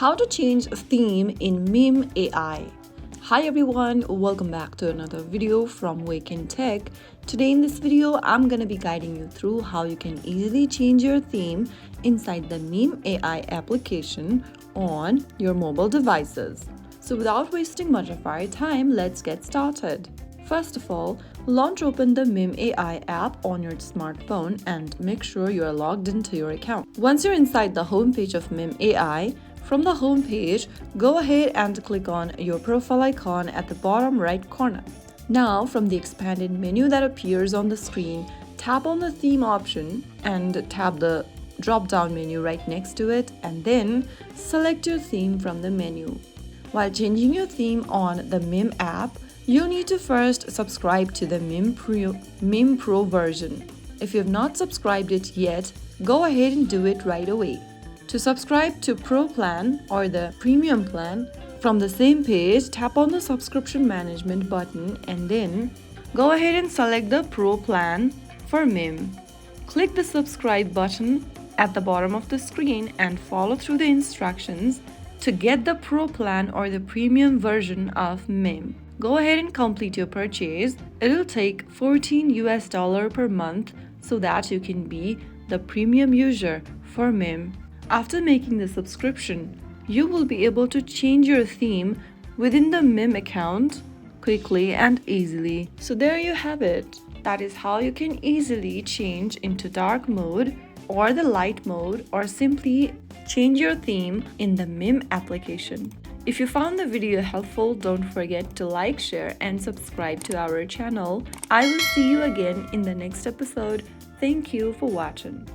How to change a theme in Mem.ai. Hi everyone, welcome back to another video from Wake&Tech. Today in this video, I'm gonna be guiding you through how you can easily change your theme inside the Mem.ai application on your mobile devices. So without wasting much of our time, let's get started. First of all, launch open the Mem.ai app on your smartphone and make sure you are logged into your account. Once you're inside the homepage of Mem.ai, from the home page, go ahead and click on your profile icon at the bottom right corner. Now, from the expanded menu that appears on the screen, tap on the theme option and tap the drop-down menu right next to it, and then select your theme from the menu. While changing your theme on the Mem app, you need to first subscribe to the Mem Pro version. If you have not subscribed it yet, go ahead and do it right away. To subscribe to Pro plan or the Premium plan, from the same page, tap on the subscription management button and then go ahead and select the Pro plan for Mem. Click the subscribe button at the bottom of the screen and follow through the instructions to get the Pro plan or the Premium version of Mem. Go ahead and complete your purchase. It'll take $14 per month so that you can be the premium user for Mem. After making the subscription, you will be able to change your theme within the Mem account quickly and easily. So there you have it. That is how you can easily change into dark mode or the light mode, or simply change your theme in the Mem application. If you found the video helpful, don't forget to like, share and subscribe to our channel. I will see you again in the next episode. Thank you for watching.